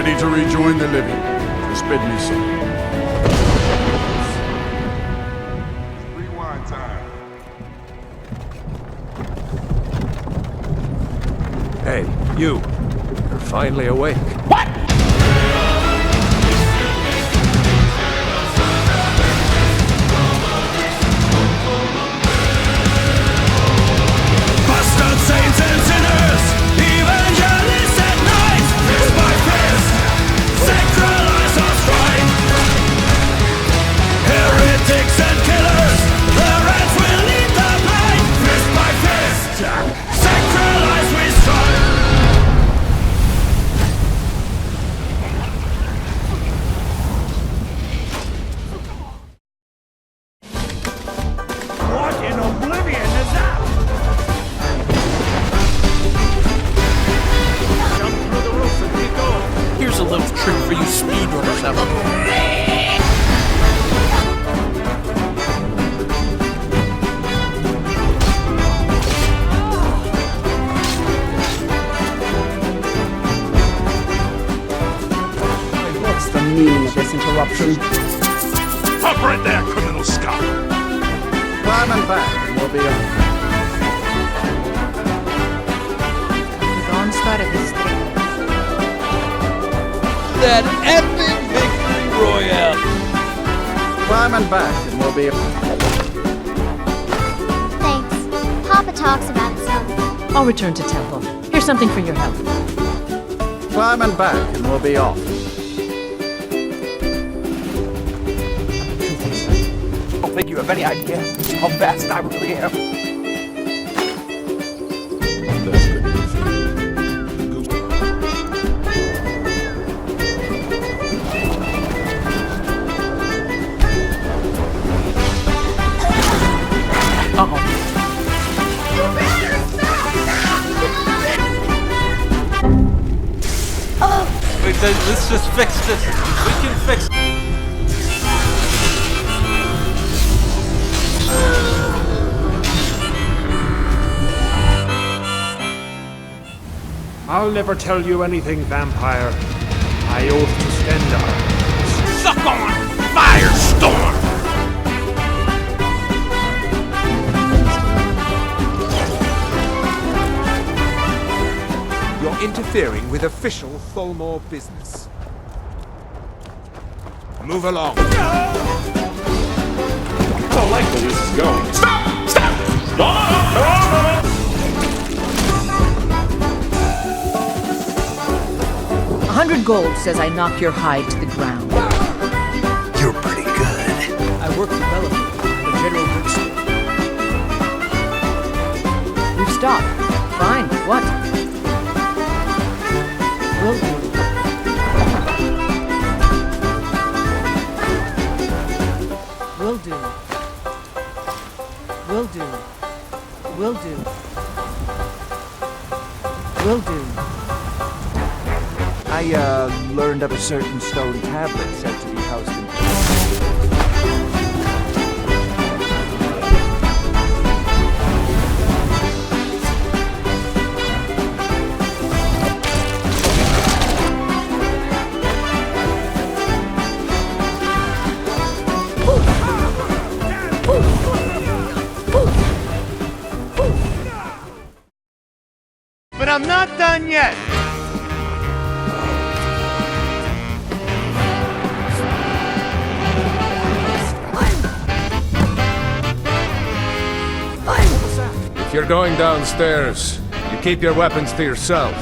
ready to rejoin the living. Just bid me so. Rewind time. Hey, you. You're finally awake. What? Bastard saints and sinners, evangelists at night, fist by fist, sacralize our strife. Heretics and killers, their hands will lead the blind, fist by fist, sacralize we strive. What in oblivion is that? Jump through the roof and keep going. Here's a little trick for you speedrunners out there. What's the meaning of this interruption? Stop right there, criminal scum! Climb and back, and we'll be on. Don't start this thing. That epic victory royale. Climb and back, and we'll be on. Thanks. Papa talks about it some. I'll return to temple. Here's something for your health. Climb and back, and we'll be off. I don't think you have any idea how fast I really am. That's good news. Wait, let's just fix this. We can fix. I'll never tell you anything, vampire. I oath to stand up. Suck on, firestorm! You're interfering with official Tholmor business. Move along. I don't like where this is going. Stop! Stop! No! 100 gold says I knock your hide to the ground. You're pretty good. I work for Bellevue, the general goods store. We've stopped. Fine. What? Will do. Will do. Will do. Will do. Will do. I learned of a certain stone tablet said to be housed in... But I'm not done yet! If you're going downstairs, you keep your weapons to yourself.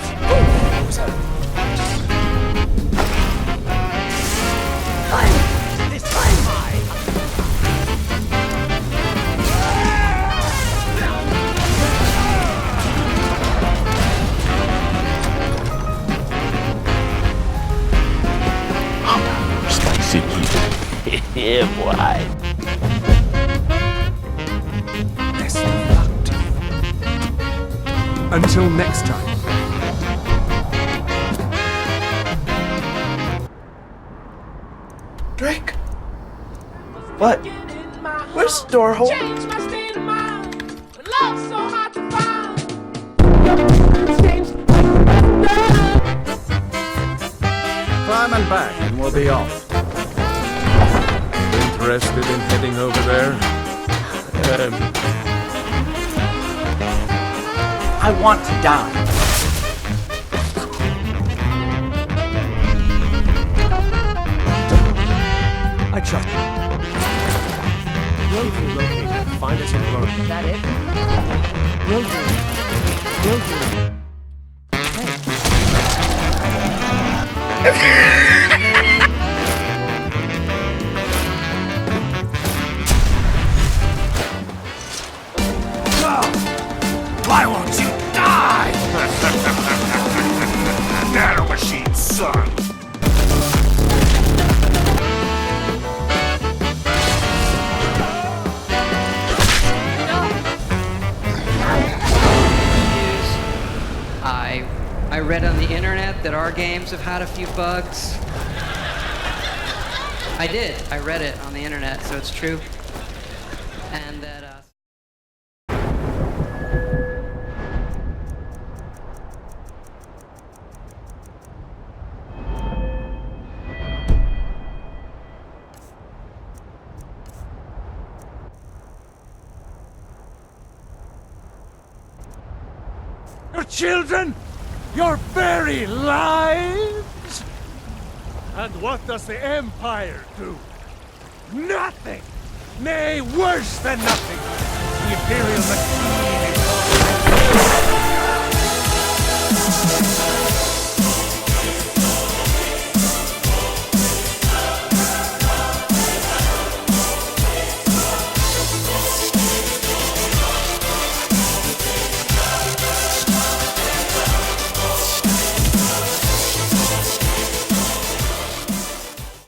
Spicy kid. Yeah, boy. Best of luck to you. Until next time. Drake? What? Where's Doorhole? Climb and back and we'll be off. Interested in heading over there? I want to die. I trust you. Locally located. Find us in the road. Is that it? Will do. Will do. Why won't you die? Nano machine, son. I read on the internet that our games have had a few bugs. I did. I read it on the internet, so it's true. And that, Your children? Your very lives? And what does the Empire do? Nothing! Nay, worse than nothing! The Imperial machine